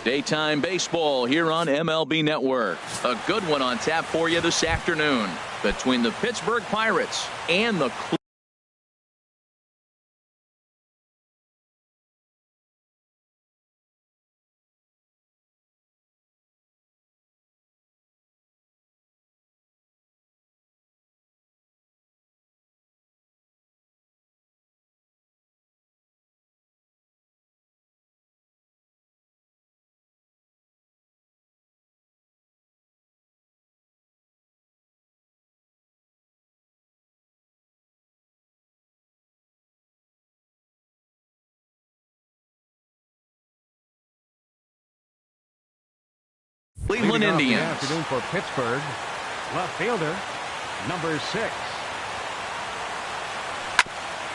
Daytime baseball here on MLB Network. A good one on tap for you this afternoon between the Pittsburgh Pirates and the Cleveland Indians. Afternoon for Pittsburgh, left fielder, number 6.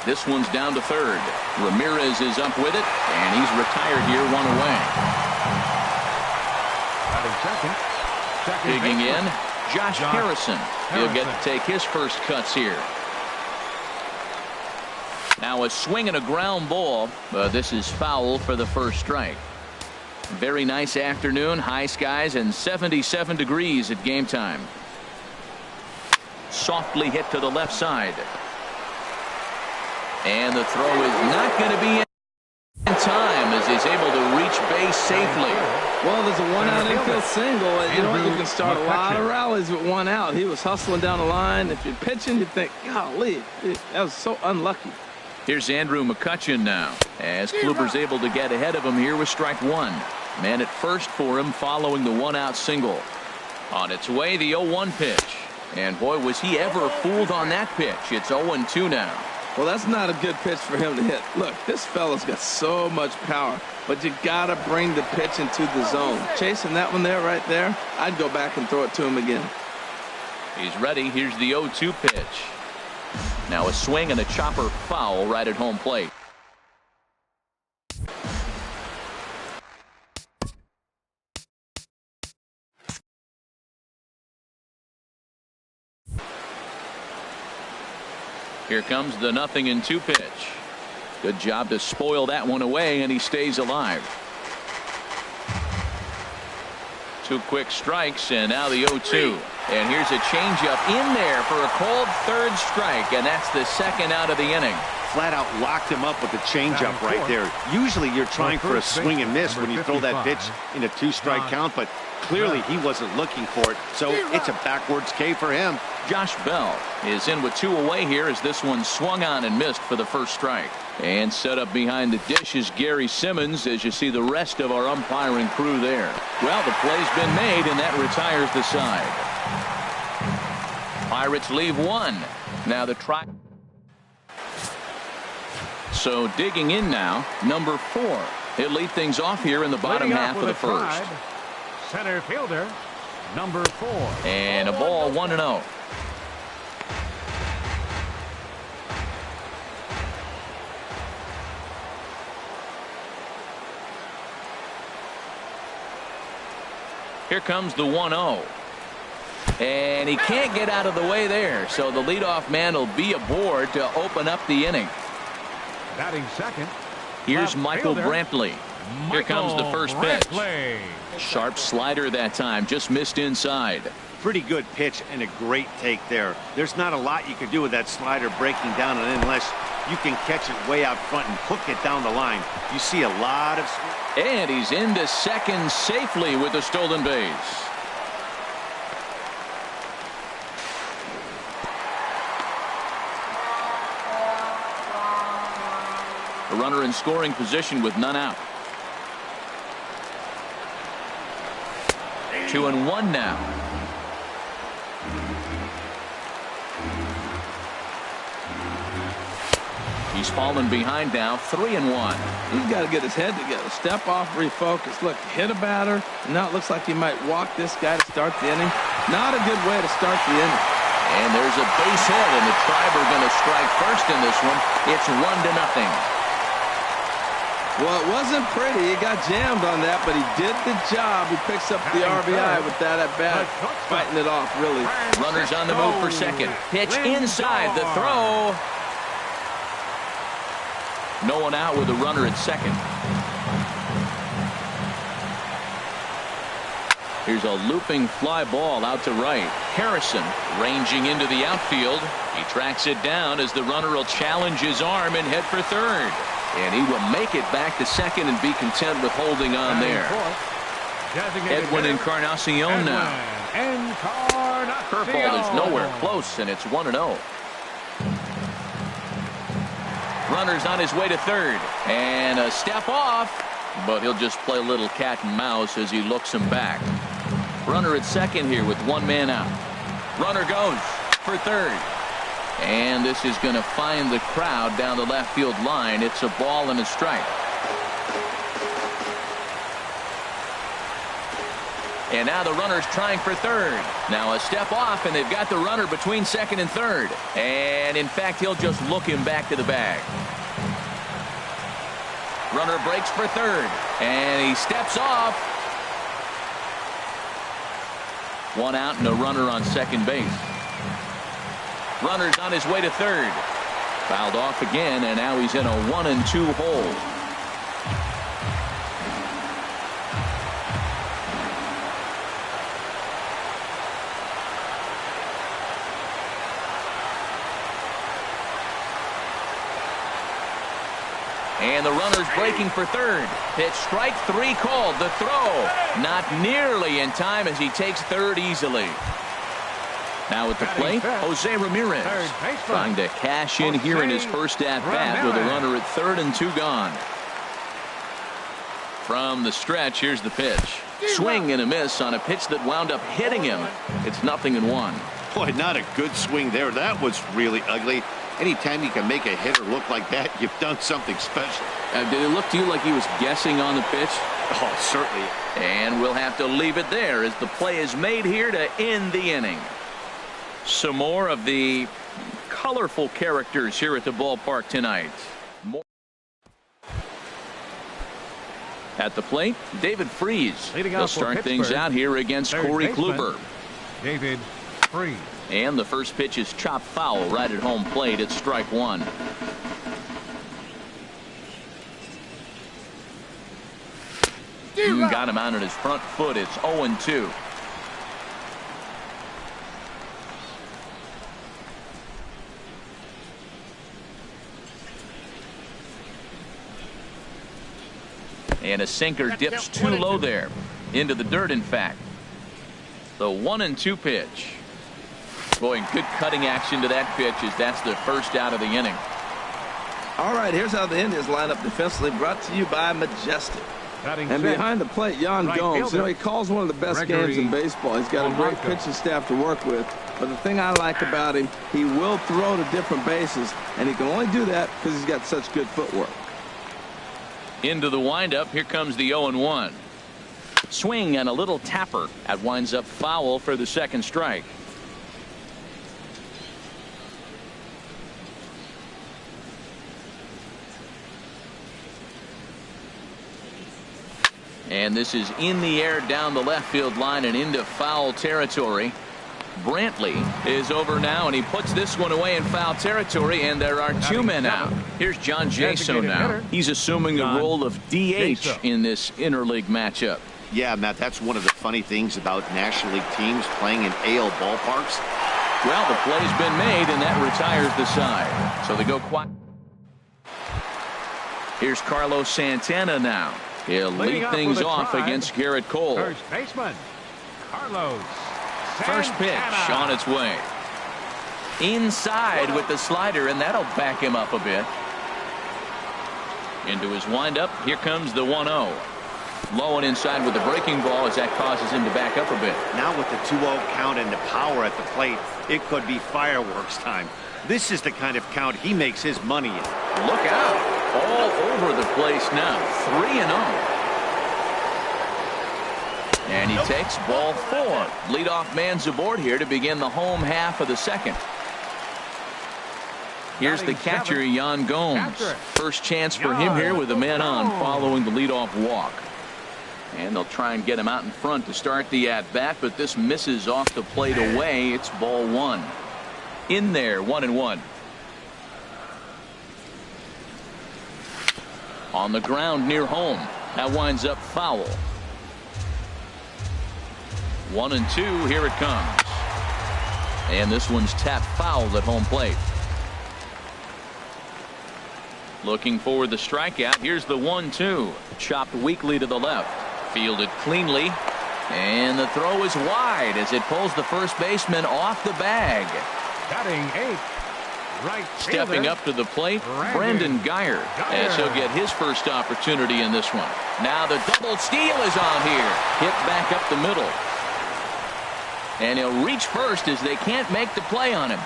This one's down to third. Ramirez is up with it, and he's retired here, one away. Second Digging in, Josh Harrison. He'll get to take his first cuts here. Now a swing and a ground ball, but this is foul for the first strike. Very nice afternoon, high skies and 77 degrees at game time. Softly hit to the left side. And the throw is not going to be in time as he's able to reach base safely. Well, there's a one-out infield single. And you know what? You can start a lot of rallies with one out. He was hustling down the line. If you're pitching, you think, golly, that was so unlucky. Here's Andrew McCutchen now, as Kluber's able to get ahead of him here with strike one. Man at first for him following the one-out single. On its way, the 0-1 pitch. And boy, was he ever fooled on that pitch. It's 0-2 now. Well, that's not a good pitch for him to hit. Look, this fella's got so much power, but you got to bring the pitch into the zone. Chasing that one there, right there, I'd go back and throw it to him again. He's ready. Here's the 0-2 pitch. Now a swing and a chopper foul right at home plate. Here comes the 0-2 pitch. Good job to spoil that one away, and he stays alive. 2 quick strikes, and now the 0-2. And here's a changeup in there for a called third strike, and that's the second out of the inning. Flat out locked him up with the changeup right there. Usually you're trying for a swing and miss when you throw that pitch in a 2-strike count, but clearly he wasn't looking for it, so it's a backwards K for him. Josh Bell is in with 2 away here as this one swung on and missed for the first strike. And set up behind the dish is Gary Simmons as you see the rest of our umpiring crew there. Well, the play's been made, and that retires the side. Pirates leave 1. Now the try. So digging in now, number 4. He'll lead things off here in the bottom half of the first. Center fielder, number 4. And a ball, 1-0. Here comes the 1-0. And he can't get out of the way there, so the leadoff man will be aboard to open up the inning. Batting second. Here's Michael Brantley. Here comes the first pitch. Sharp slider that time, just missed inside. Pretty good pitch and a great take there. There's not a lot you can do with that slider breaking down, and unless you can catch it way out front and hook it down the line, you see a lot of. And he's into second safely with the stolen base. A runner in scoring position with none out. 2-1 now. He's fallen behind now, 3-1. He's got to get his head together. Step off, refocus. Look, hit a batter. Now it looks like he might walk this guy to start the inning. Not a good way to start the inning. And there's a base hit, and the Tribe are going to strike first in this one. It's 1-0. Well, it wasn't pretty. He got jammed on that, but he did the job. He picks up the RBI with that at bat, fighting it off, really. Runners on the move for second. Pitch inside the throw. No one out with a runner at second. Here's a looping fly ball out to right. Harrison ranging into the outfield. He tracks it down as the runner will challenge his arm and head for third. And he will make it back to second and be content with holding on there. Edwin Encarnacion now. Curveball is nowhere close, and it's 1-0. Runner's on his way to third. And a step off, but he'll just play a little cat and mouse as he looks him back. Runner at second here with one man out. Runner goes for third. And this is going to find the crowd down the left field line. It's a ball and a strike. And now the runner's trying for third. Now a step off, and they've got the runner between second and third. And in fact, he'll just look him back to the bag. Runner breaks for third, and he steps off. One out and a runner on second base. Runner's on his way to third. Fouled off again, and now he's in a 1-2 hole. And the runner's breaking for third. Pitch strike three called. The throw not nearly in time as he takes third easily. Now at the plate, Jose Ramirez trying to cash in here in his first at-bat with a runner at third and two gone. From the stretch, here's the pitch. Swing and a miss on a pitch that wound up hitting him. It's 0-1. Boy, not a good swing there. That was really ugly. Anytime you can make a hitter look like that, you've done something special. Did it look to you like he was guessing on the pitch? Oh, certainly. And we'll have to leave it there as the play is made here to end the inning. Some more of the colorful characters here at the ballpark tonight. At the plate, David Freese. He'll start things out here against Corey Kluber. David Freese. And the first pitch is chopped foul right at home plate. It's strike one. Got him out on his front foot. It's 0-2. And a sinker dips too low there. Into the dirt, in fact. The 1-2 pitch. Boy, good cutting action to that pitch as that's the first out of the inning. All right, here's how the Indians line up defensively, brought to you by Majestic. And behind the plate, Yan Gomes. You know, he calls one of the best games in baseball. He's got a great pitching staff to work with. But the thing I like about him, he will throw to different bases, and he can only do that because he's got such good footwork. Into the windup, here comes the 0-1. Swing and a little tapper. That winds up foul for the second strike. And this is in the air down the left field line and into foul territory. Brantley is over now, and he puts this one away in foul territory, and there are two men out. Here's John Jaso now. He's assuming the role of DH in this interleague matchup. Yeah, Matt, that's one of the funny things about National League teams playing in AL ballparks. Well, the play's been made, and that retires the side. So they go quiet. Here's Carlos Santana now. He'll lead things off against Garrett Cole. First baseman, Carlos Santana. First pitch on its way. Inside with the slider, and that'll back him up a bit. Into his windup, here comes the 1-0. Low and inside with the breaking ball as that causes him to back up a bit. Now with the 2-0 count and the power at the plate, it could be fireworks time. This is the kind of count he makes his money in. Look out. All over the place now. 3-0. And he takes ball four. Leadoff man's aboard here to begin the home half of the second. Here's the catcher, Yan Gomes. First chance for him here with a man on following the leadoff walk. And they'll try and get him out in front to start the at-bat, but this misses off the plate away. It's ball one. In there, 1-1. On the ground near home. That winds up foul. 1-2. Here it comes. And this one's tapped foul at home plate. Looking for the strikeout. Here's the 1-2. Chopped weakly to the left. Fielded cleanly. And the throw is wide as it pulls the first baseman off the bag. Batting 8th. Right Stepping up to the plate, Brandon Guyer, as he'll get his first opportunity in this one. Now the double steal is on here. Hit back up the middle. And he'll reach first as they can't make the play on him.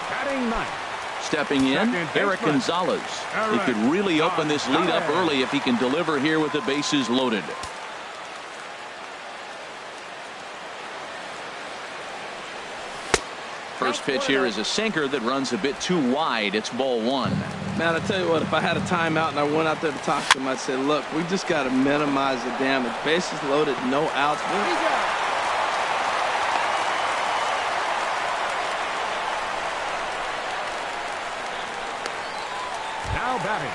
Batting 9th. Stepping in, Eric Gonzalez. He could really open this lead up early if he can deliver here with the bases loaded. First pitch here is a sinker that runs a bit too wide. It's ball 1. Man, I tell you what, if I had a timeout and I went out there to talk to him, I'd say, look, we just got to minimize the damage. Bases loaded, no outs. Now batting.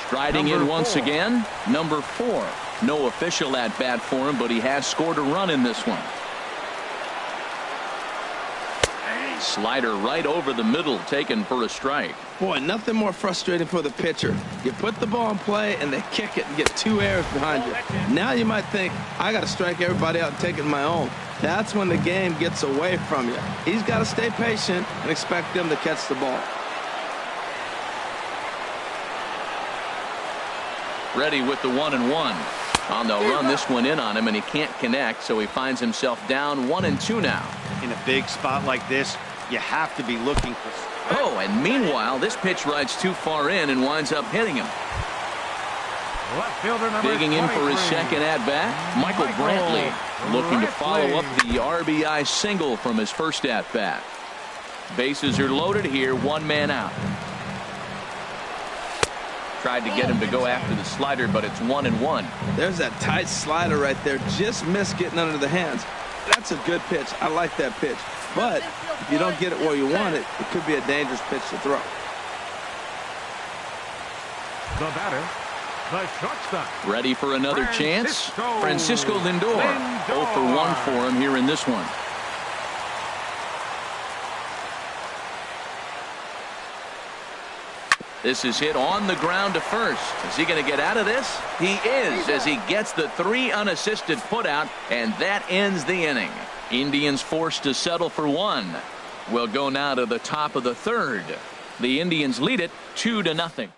Striding in once again, number 4. No official at bat for him, but he has scored a run in this one. Slider right over the middle, taken for a strike. Boy, nothing more frustrating for the pitcher. You put the ball in play and they kick it and get 2 errors behind you. Now you might think, I got to strike everybody out and take it my own. That's when the game gets away from you. He's got to stay patient and expect them to catch the ball. Ready with the 1-1. On the run this one in on him, and he can't connect, so he finds himself down 1-2 now. In a big spot like this, you have to be looking for... Oh, and meanwhile, this pitch rides too far in and winds up hitting him. Left fielder number Digging in for his second at-bat, Michael Brantley, looking to follow up the RBI single from his first at-bat. Bases are loaded here, 1 man out. Tried to get him to go after the slider, but it's 1-1. There's that tight slider right there. Just missed getting under the hands. That's a good pitch. I like that pitch. But if you don't get it where you want it, it could be a dangerous pitch to throw. The batter, the shortstop. Ready for another chance? Francisco Lindor. 0 for 1 for him here in this one. This is hit on the ground to first. Is he going to get out of this? He is, as he gets the 3 unassisted putout, and that ends the inning. Indians forced to settle for 1. We'll go now to the top of the 3rd. The Indians lead it 2-0.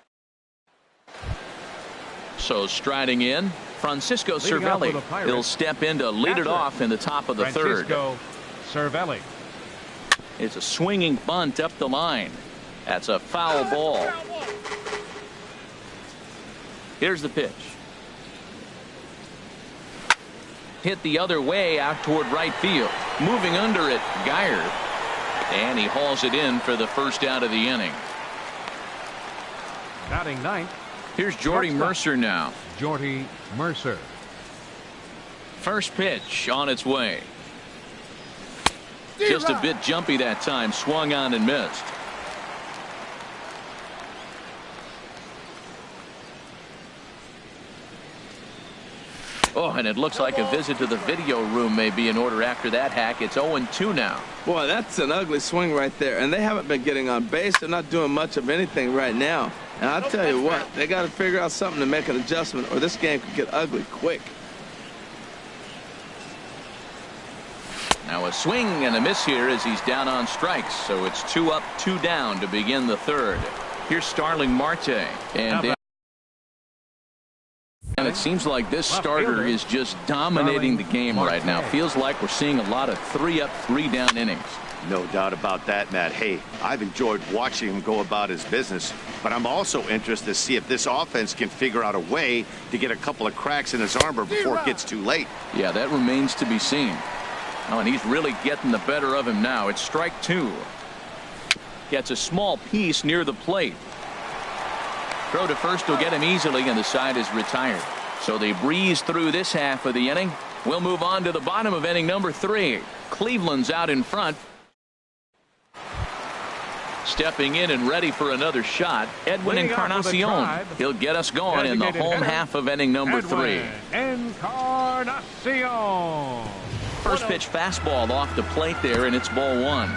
So striding in, Francisco Cervelli. He'll step in to lead it off in the top of the 3rd. Francisco Cervelli. It's a swinging bunt up the line. That's a foul ball. Here's the pitch. Hit the other way out toward right field. Moving under it, Guyer. And he hauls it in for the first out of the inning. Batting 9th. Here's Jordy Mercer now. Jordy Mercer. First pitch on its way. Just a bit jumpy that time. Swung on and missed. Oh, and it looks like a visit to the video room may be in order after that hack. It's 0-2 now. Boy, that's an ugly swing right there. And they haven't been getting on base. They're not doing much of anything right now. And I'll tell you what, they got to figure out something to make an adjustment, or this game could get ugly quick. Now a swing and a miss here as he's down on strikes. So it's 2 up, 2 down to begin the 3rd. Here's Starling Marte. And it seems like this starter is just dominating the game right now. Feels like we're seeing a lot of 3 up, 3 down innings. No doubt about that, Matt. Hey, I've enjoyed watching him go about his business, but I'm also interested to see if this offense can figure out a way to get a couple of cracks in his armor before it gets too late. Yeah, that remains to be seen. Oh, and he's really getting the better of him now. It's strike 2. Gets a small piece near the plate. Throw to first will get him easily, and the side is retired. So they breeze through this half of the inning. We'll move on to the bottom of inning number 3. Cleveland's out in front. Stepping in and ready for another shot, Edwin Encarnacion. He'll get us going in the home half of inning number 3. Encarnacion. First pitch fastball off the plate there, and it's ball 1.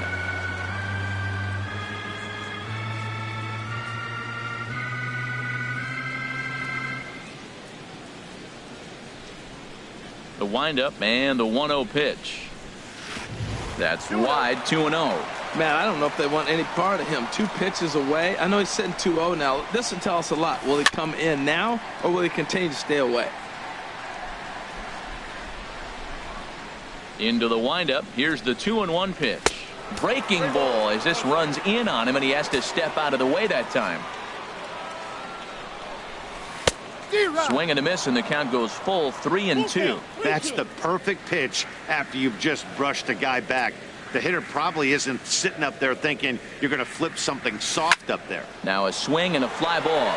The windup and the 1-0 pitch. That's wide, 2-0. Man, I don't know if they want any part of him. 2 pitches away. I know he's sitting 2-0 now. This will tell us a lot. Will he come in now, or will he continue to stay away? Into the windup. Here's the 2-1 pitch. Breaking ball as this runs in on him, and he has to step out of the way that time. Swing and a miss, and the count goes full, 3-2. That's the perfect pitch after you've just brushed a guy back. The hitter probably isn't sitting up there thinking you're going to flip something soft up there. Now a swing and a fly ball.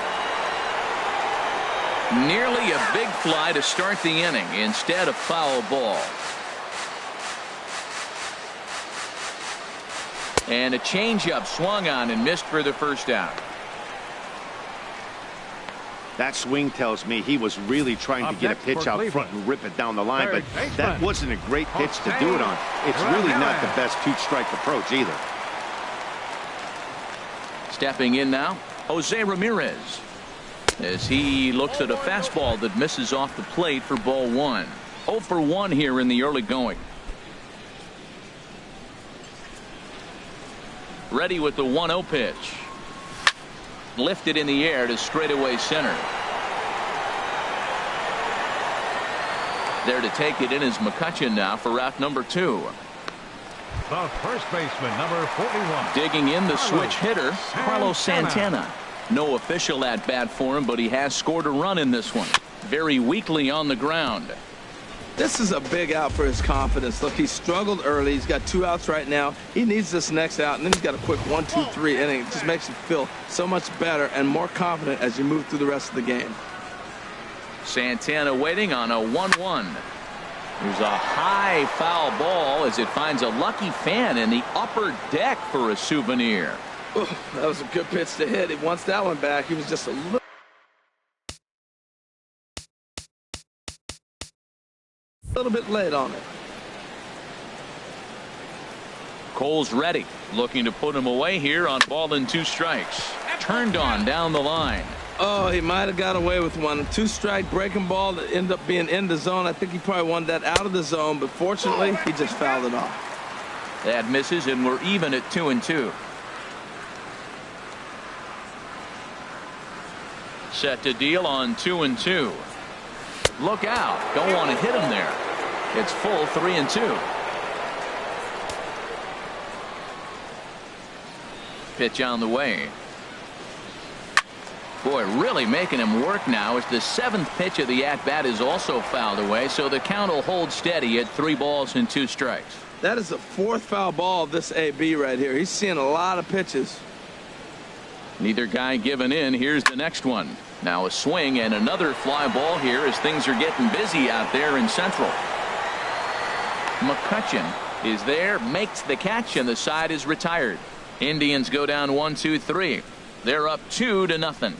Nearly a big fly to start the inning. Instead, a foul ball. And a changeup swung on and missed for the first out. That swing tells me he was really trying to get a pitch out front and rip it down the line, but that wasn't a great pitch to do it on. It's really not the best 2-strike approach either. Stepping in now, Jose Ramirez, as he looks at a fastball that misses off the plate for ball 1. 0 for 1 here in the early going. Ready with the 1-0 pitch. Lifted in the air to straightaway center. There to take it in is McCutchen now for route number 2. The first baseman, number 41. Digging in the switch hitter, Carlos Santana. No official at bat for him, but he has scored a run in this one. Very weakly on the ground. This is a big out for his confidence. Look, he struggled early. He's got 2 outs right now. He needs this next out, and then he's got a quick 1, 2, 3 inning. It just makes you feel so much better and more confident as you move through the rest of the game. Santana waiting on a 1-1. There's a high foul ball as it finds a lucky fan in the upper deck for a souvenir. Ooh, that was a good pitch to hit. He wants that one back. He was just a little bit late on it. Cole's ready, looking to put him away here on ball and 2 strikes. Turned on down the line. Oh, he might have got away with one. 2-strike breaking ball that ended up being in the zone. I think he probably wanted that out of the zone, but fortunately he just fouled it off. That misses, and we're even at 2-2. Set to deal on 2-2. Look out. Don't want to hit him there. It's full, 3-2. Pitch on the way. Boy, really making him work now as the 7th pitch of the at-bat is also fouled away, so the count will hold steady at 3 balls and 2 strikes. That is the 4th foul ball of this AB right here. He's seeing a lot of pitches. Neither guy giving in. Here's the next one. Now a swing and another fly ball here as things are getting busy out there in Central. McCutchen is there, makes the catch, and the side is retired. Indians go down 1-2-3. They're up 2-0.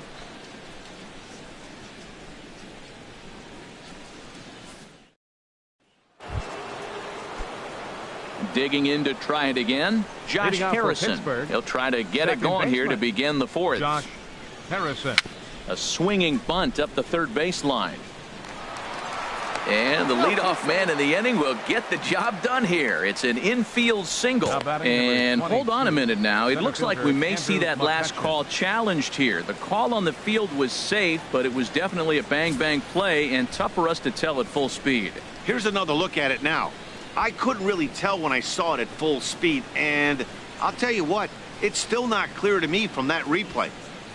Digging in to try it again, Josh Harrison. He'll try to get it going here to begin the 4th. Josh Harrison. A swinging bunt up the 3rd baseline. And the leadoff man in the inning will get the job done here. It's an infield single. And hold on a minute now. It looks like we may see that last call challenged here. The call on the field was safe, but it was definitely a bang-bang play and tough for us to tell at full speed. Here's another look at it now. I couldn't really tell when I saw it at full speed, and I'll tell you what, it's still not clear to me from that replay.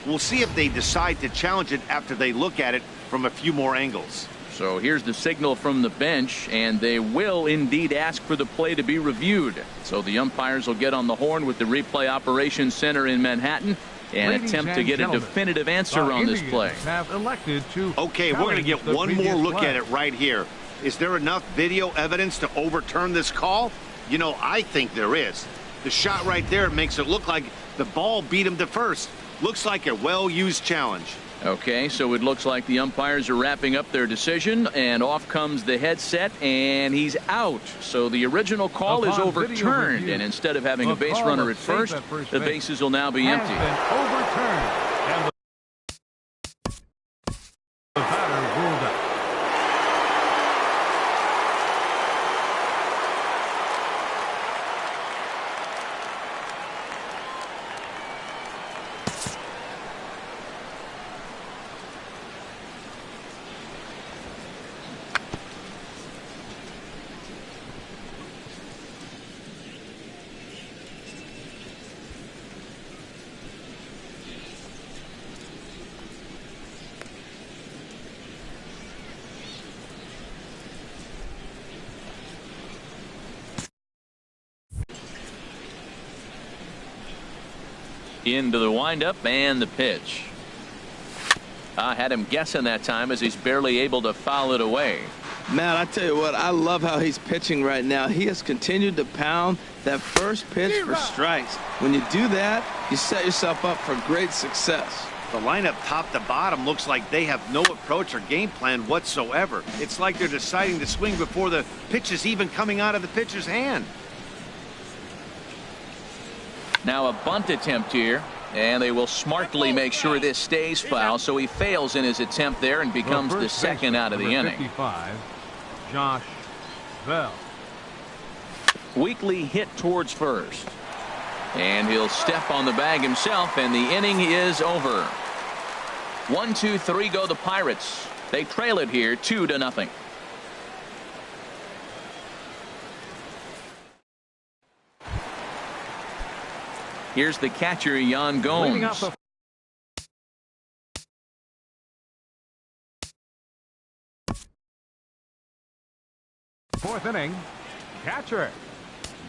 We'll see if they decide to challenge it after they look at it from a few more angles. So here's the signal from the bench, and they will indeed ask for the play to be reviewed. So the umpires will get on the horn with the replay operations center in Manhattan and attempt to get a definitive answer on this play. Okay, we're going to get one more look at it right here. Is there enough video evidence to overturn this call? You know, I think there is. The shot right there makes it look like the ball beat him to first. Looks like a well-used challenge. Okay, so it looks like the umpires are wrapping up their decision, and off comes the headset, and he's out. So the original call is overturned, and instead of having a base runner at first, the bases will now be empty. Overturned. And the batter ruled out. Into the windup and the pitch. I had him guessing that time as he's barely able to foul it away. Man, I tell you what, I love how he's pitching right now. He has continued to pound that first pitch for strikes. When you do that, you set yourself up for great success. The lineup top to bottom looks like they have no approach or game plan whatsoever. It's like they're deciding to swing before the pitch is even coming out of the pitcher's hand. Now a bunt attempt here, and they will smartly make sure this stays foul, so he fails in his attempt there and becomes the second out of the inning. 55, Josh Bell. Weekly hit towards first, and he'll step on the bag himself, and the inning is over. 1, 2, 3 go the Pirates. They trail it here 2-0. Here's the catcher, Yan Gomes. Fourth inning, catcher,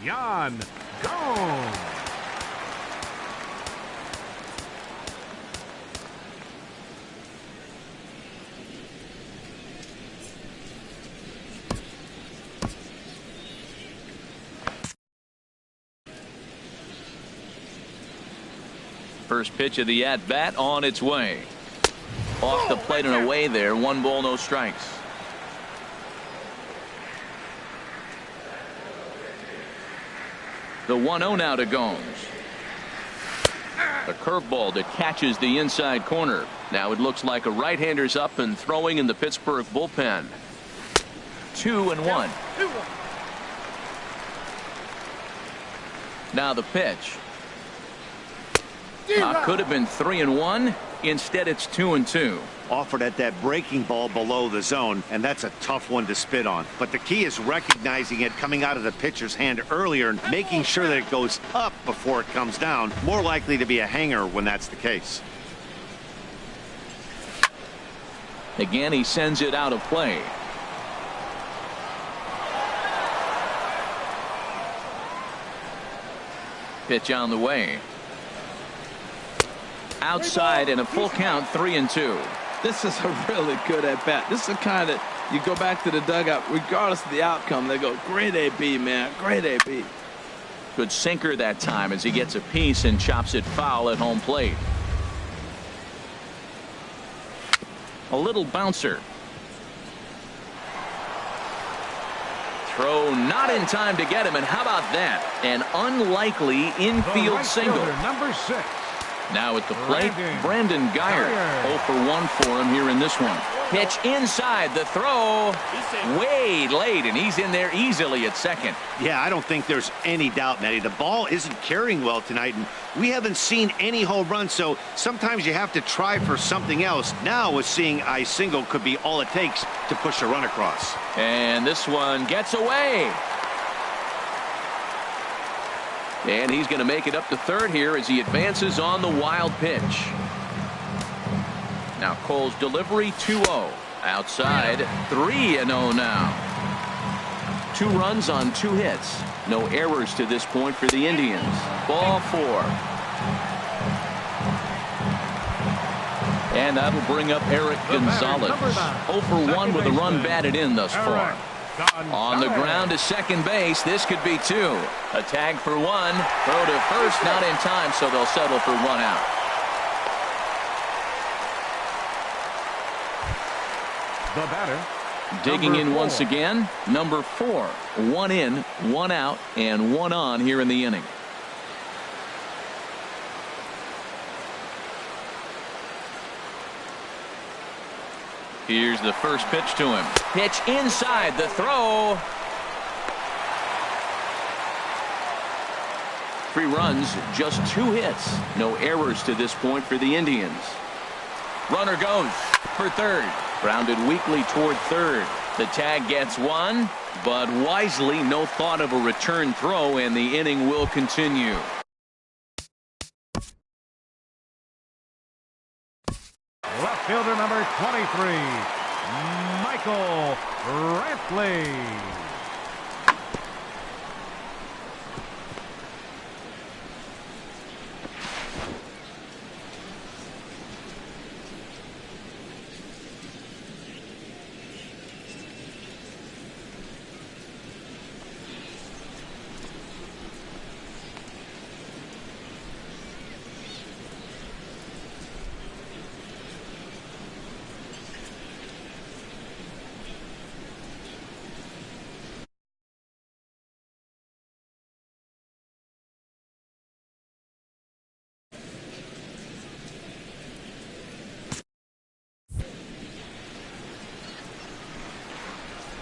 Yan Gomes. First pitch of the at-bat on its way. Off the plate and away there. 1 ball, no strikes. The 1-0 now to Gomes. A curveball that catches the inside corner. Now it looks like a right-hander's up and throwing in the Pittsburgh bullpen. 2-1. Now the pitch. Could have been 3-1. Instead, it's 2-2. Offered at that breaking ball below the zone, and that's a tough one to spit on. But the key is recognizing it coming out of the pitcher's hand earlier and making sure that it goes up before it comes down. More likely to be a hanger when that's the case. Again, he sends it out of play. Pitch on the way. Outside and a full count, 3-2. This is a really good at-bat. This is the kind that you go back to the dugout, regardless of the outcome, they go, great AB, man, great AB. Good sinker that time as he gets a piece and chops it foul at home plate. A little bouncer. Throw not in time to get him, and how about that? An unlikely infield single. Number 6. Now at the plate, Brandon Guyer. 0 for 1 for him here in this one. Pitch inside, the throw way late, and he's in there easily at second. Yeah, I don't think there's any doubt, Matty. The ball isn't carrying well tonight, and we haven't seen any home runs, so sometimes you have to try for something else. Now with seeing a single could be all it takes to push a run across. And this one gets away. And he's going to make it up to third here as he advances on the wild pitch. Now Cole's delivery, 2-0. Outside, 3-0 now. 2 runs on 2 hits. No errors to this point for the Indians. Ball 4. And that'll bring up Eric Gonzalez. 0 for 1 with a run batted in thus far. On the ground to second base. This could be two. A tag for one. Throw to first, not in time, so they'll settle for one out. The batter. Digging in once again, number 4. 1 in, 1 out, and 1 on here in the inning. Here's the first pitch to him. Pitch inside, the throw. 3 runs, just 2 hits. No errors to this point for the Indians. Runner goes for third. Grounded weakly toward third. The tag gets 1, but wisely no thought of a return throw, and the inning will continue. Left fielder number 23, Michael Brantley.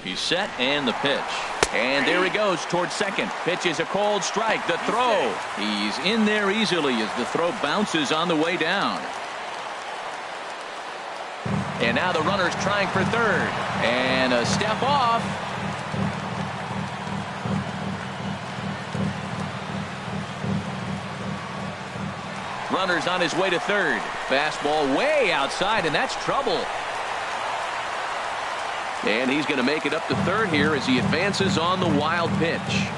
He's set, and the pitch. And there he goes towards second. Pitch is a cold strike. The throw. He's in there easily as the throw bounces on the way down. And now the runner's trying for third. And a step off. Runner's on his way to third. Fastball way outside, and that's trouble. And he's going to make it up to third here as he advances on the wild pitch.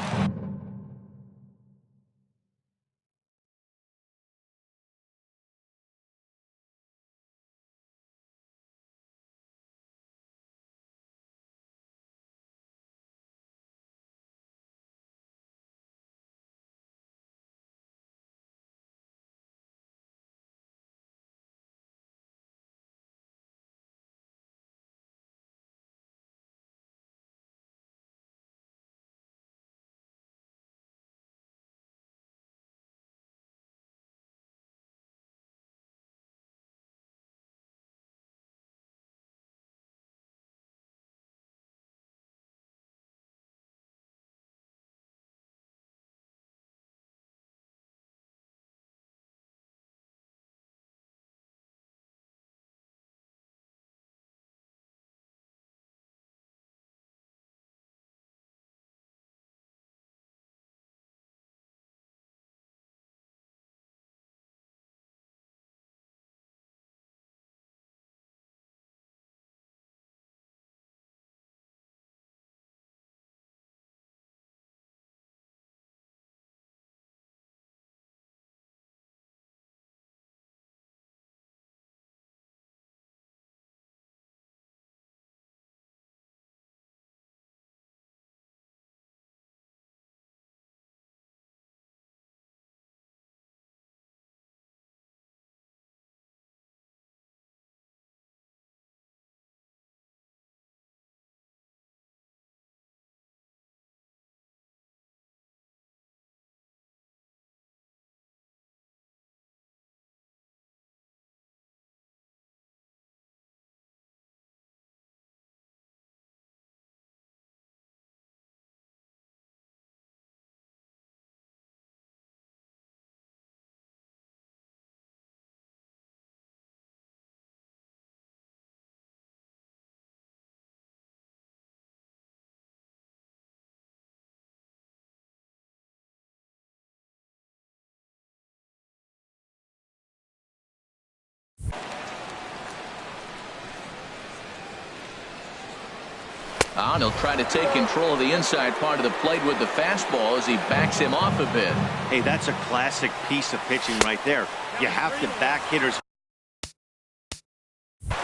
He'll try to take control of the inside part of the plate with the fastball as he backs him off a bit. Hey, that's a classic piece of pitching right there. You have to back hitters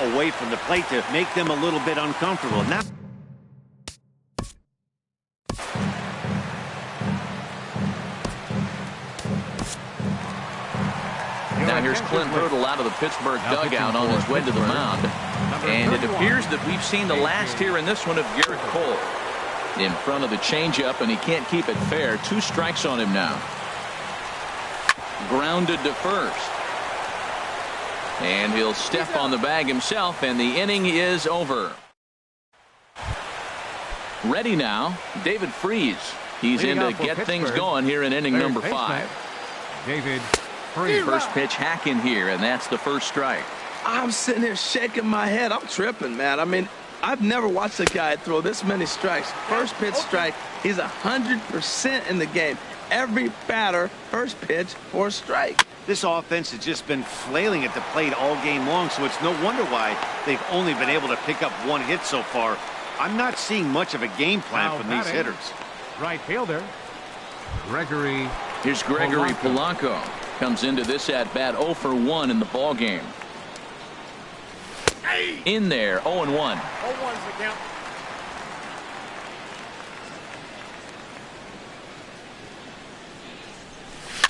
away from the plate to make them a little bit uncomfortable. Now Now here's Clint Hurdle out of the Pittsburgh dugout on his way to the mound. And it appears that we've seen the last here in this one of Garrett Cole. In front of the changeup, and he can't keep it fair. 2 strikes on him now. Grounded to first. And he'll step on the bag himself, and the inning is over. Ready now, David Freese. He's in to get things going here in inning number 5. David Freese. First pitch hacking here, and that's the first strike. I'm sitting here shaking my head. I'm tripping, man. I mean, I've never watched a guy throw this many strikes. First pitch strike, he's 100% in the game. Every batter, first pitch for a strike. This offense has just been flailing at the plate all game long, so it's no wonder why they've only been able to pick up 1 hit so far. I'm not seeing much of a game plan from these hitters. Right fielder, Gregory. Here's Gregory Polanco. Comes into this at bat 0 for 1 in the ball game. In there, 0-1. 0-1's the count.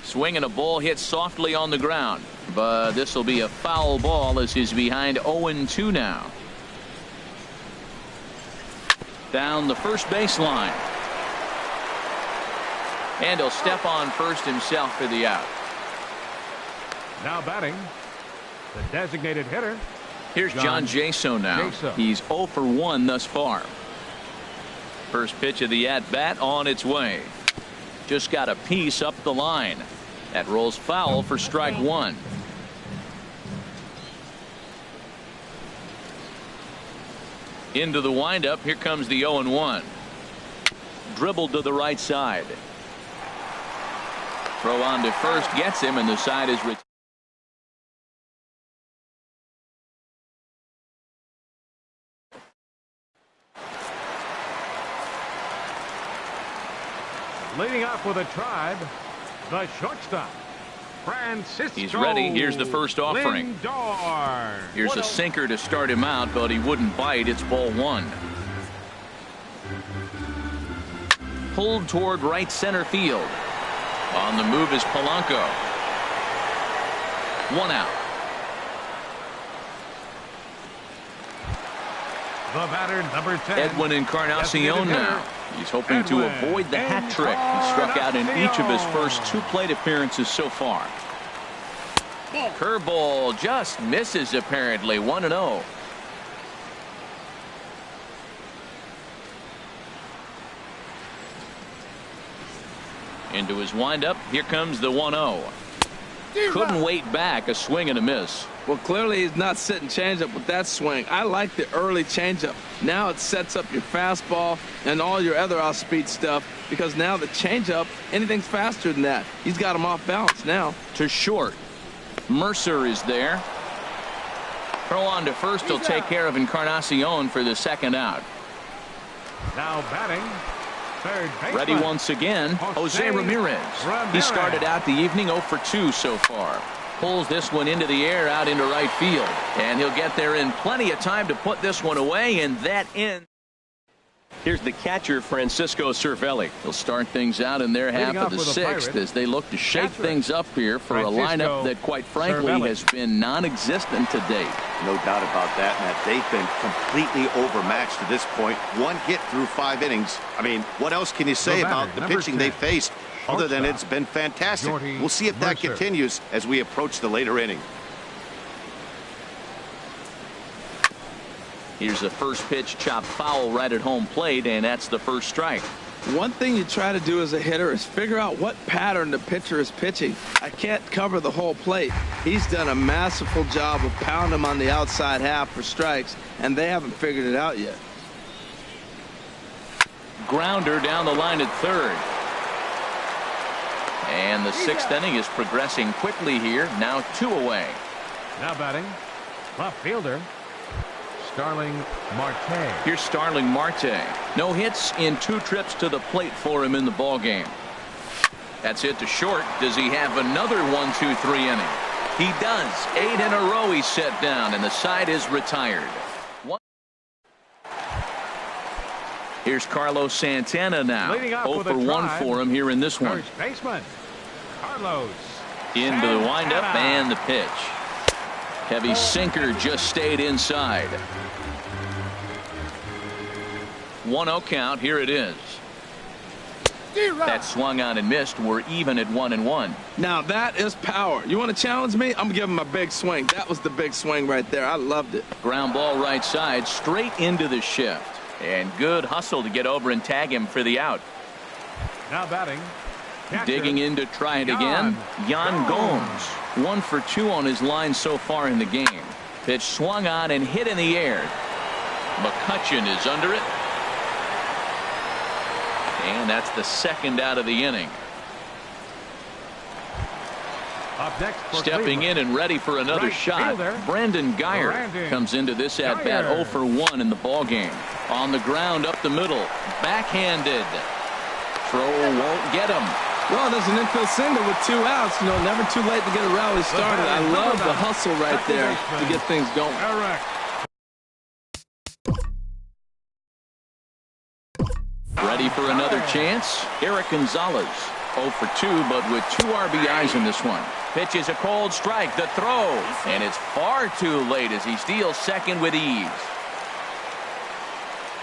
Swinging a ball hit softly on the ground, but this will be a foul ball as he's behind 0-2 now. Down the first baseline. And he'll step on first himself for the out. Now batting, the designated hitter. Here's John Jaso now. He's 0 for 1 thus far. First pitch of the at-bat on its way. Just got a piece up the line. That rolls foul for strike 1. Into the windup. Here comes the 0-1. Dribbled to the right side. Throw on to first gets him, and the side is retired. Leading off with a Tribe, the shortstop, Francisco. He's ready. Here's the first offering. Lindor. Here's a sinker to start him out, but he wouldn't bite. It's ball 1. Pulled toward right center field. On the move is Polanco. 1 out. The batter, number 10. Edwin Encarnacion now. He's hoping to avoid the hat trick. He struck out in each of his first 2 plate appearances so far. Curveball just misses apparently. 1-0. Into his windup. Here comes the 1-0. Couldn't wait back. A swing and a miss. Well, clearly he's not sitting changeup with that swing. I like the early changeup. Now it sets up your fastball and all your other off-speed stuff, because now the changeup, anything's faster than that. He's got him off balance now. To short. Mercer is there. Throw on to first. He'll take care of Encarnacion for the second out. Now batting, third baseman. Ready once again, Jose Ramirez. He started out the evening 0 for 2 so far. Pulls this one into the air out into right field. And he'll get there in plenty of time to put this one away, and that ends. Here's the catcher, Francisco Cervelli. He'll start things out in their half of the 6th as they look to shake things up here for a lineup that, quite frankly, has been non-existent to date. No doubt about that, Matt. They've been completely overmatched to this point. 1 hit through 5 innings. I mean, what else can you say about the pitching they faced other than it's been fantastic? We'll see if that continues as we approach the later inning. Here's the first pitch, chopped foul right at home plate, and that's the first strike. One thing you try to do as a hitter is figure out what pattern the pitcher is pitching. I can't cover the whole plate. He's done a masterful job of pounding him on the outside half for strikes, and they haven't figured it out yet. Grounder down the line at third. And the 6th inning is progressing quickly here. Now 2 away. Now batting, left fielder, Starling Marte. Here's Starling Marte. No hits in 2 trips to the plate for him in the ball game. That's hit to short. Does he have another 1-2-3 inning? He does. 8 in a row he's set down, and the side is retired. Here's Carlos Santana now. 0 for 1 for him here in this one. First baseman, Carlos Into the windup and the pitch. Heavy sinker just stayed inside. 1-0 count. Here it is. That swung on and missed. We're even at 1-1. Now that is power. You want to challenge me? I'm going to give him a big swing. That was the big swing right there. I loved it. Ground ball right side, straight into the shift. And good hustle to get over and tag him for the out. Now batting. Digging in to try it again. Yan Gomes. 1 for 2 on his line so far in the game. Pitch swung on and hit in the air. McCutchen is under it. And that's the second out of the inning. Up next stepping in and ready for another shot. Brandon Guyer comes into this at bat 0 for 1 in the ball game. On the ground up the middle. Backhanded. Throw won't get him. Well, there's an infield single with 2 outs. You know, never too late to get a rally started. I love the hustle right there to get things going. Ready for another chance. Eric Gonzalez 0 for 2, but with 2 RBIs in this one. Pitch is a cold strike. The throw, and it's far too late as he steals second with ease.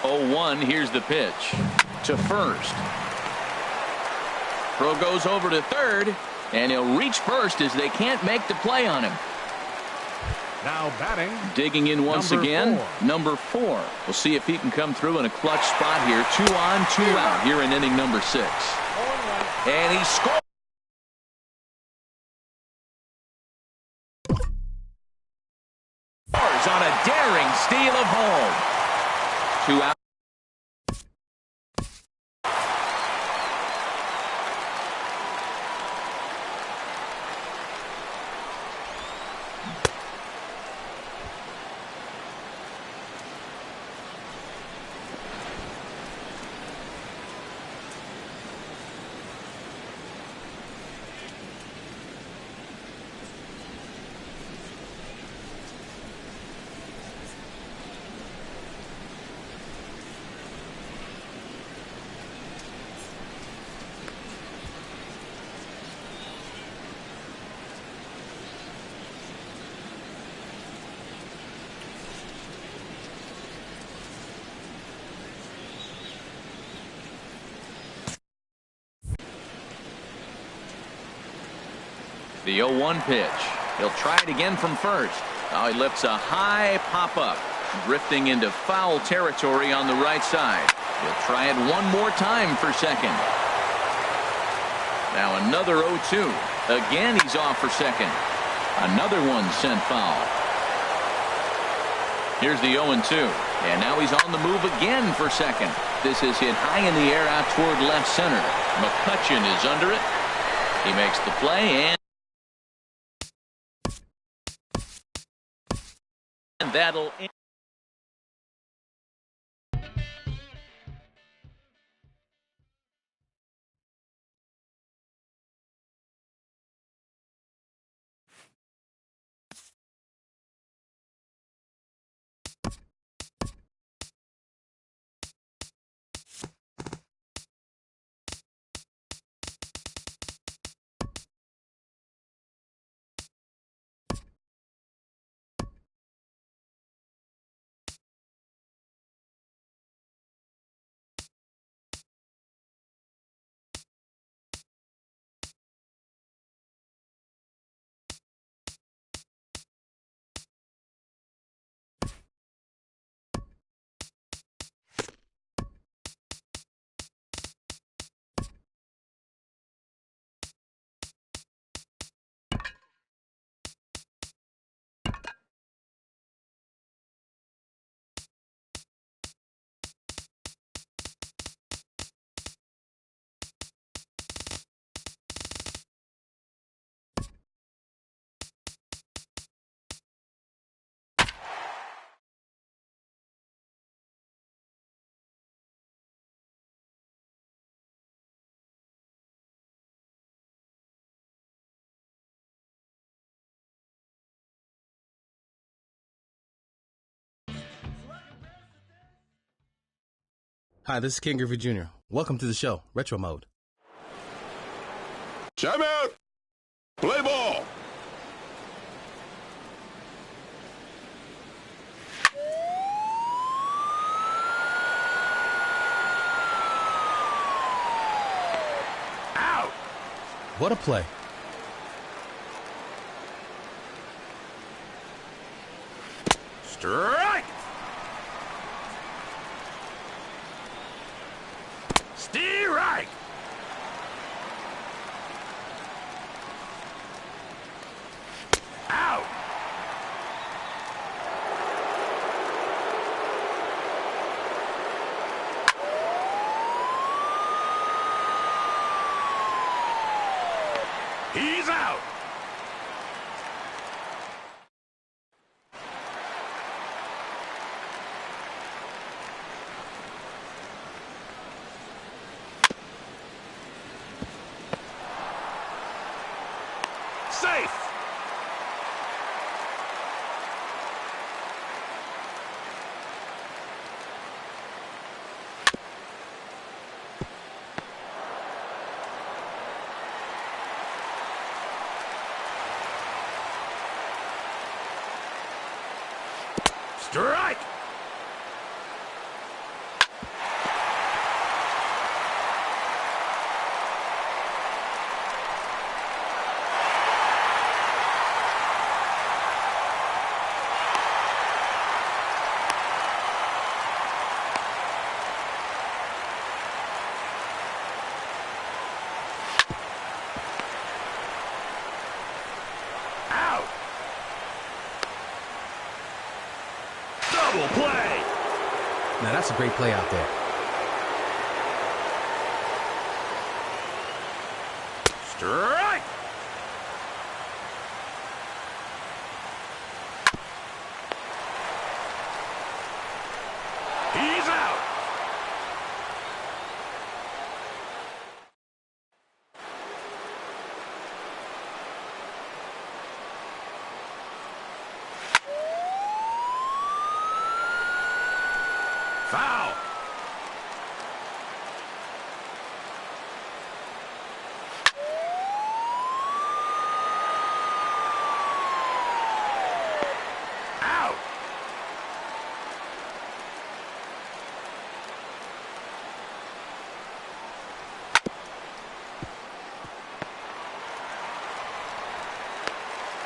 0-1. Here's the pitch to first. Throw goes over to third, and he'll reach first as they can't make the play on him. Now batting. Digging in once again. Number 4. We'll see if he can come through in a clutch spot here. 2 on, 2 out here in inning number 6. And he scores. On a daring steal of home. 2 out. The 0-1 pitch. He'll try it again from first. Now he lifts a high pop-up. Drifting into foul territory on the right side. He'll try it one more time for second. Now another 0-2. Again he's off for second. Another one sent foul. Here's the 0-2. And now he's on the move again for second. This is hit high in the air out toward left center. McCutchen is under it. He makes the play and that'll end. Hi, this is Ken Griffey Jr. Welcome to the show, Retro Mode. Time out! Play ball. Out. What a play. Strike. Strike. Out. He's out. Safe. Strike. Out. Double play. Now that's a great play out there. Strike. He's out. Foul. Out.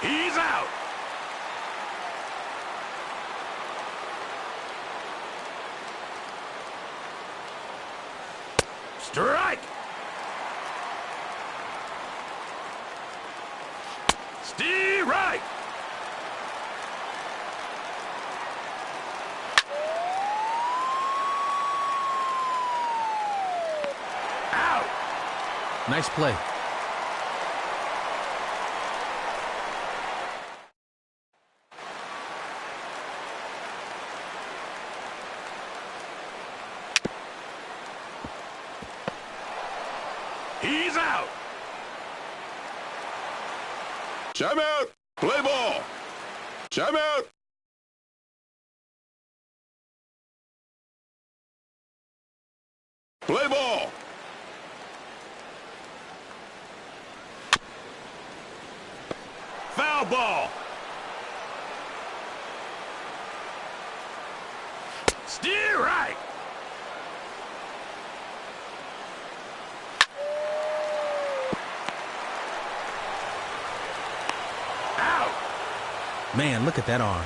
He's out. Strike. Strike. Out. Nice play. He's out. Time out. Play ball. Time out. Play ball. Foul ball. Strike. Out. Man, look at that arm.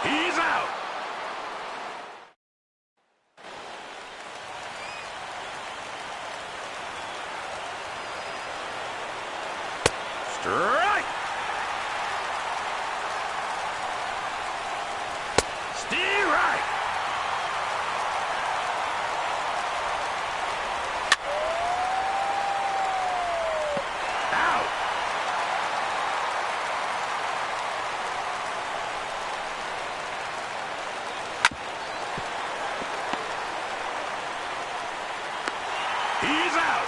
He's out. Strike. Strike. Out. He's out.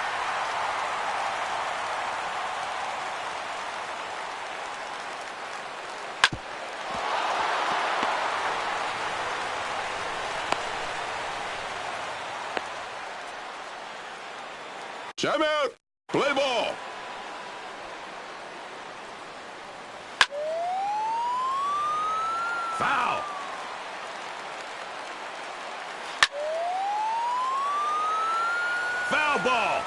Timeout. Play ball. Foul. Foul ball.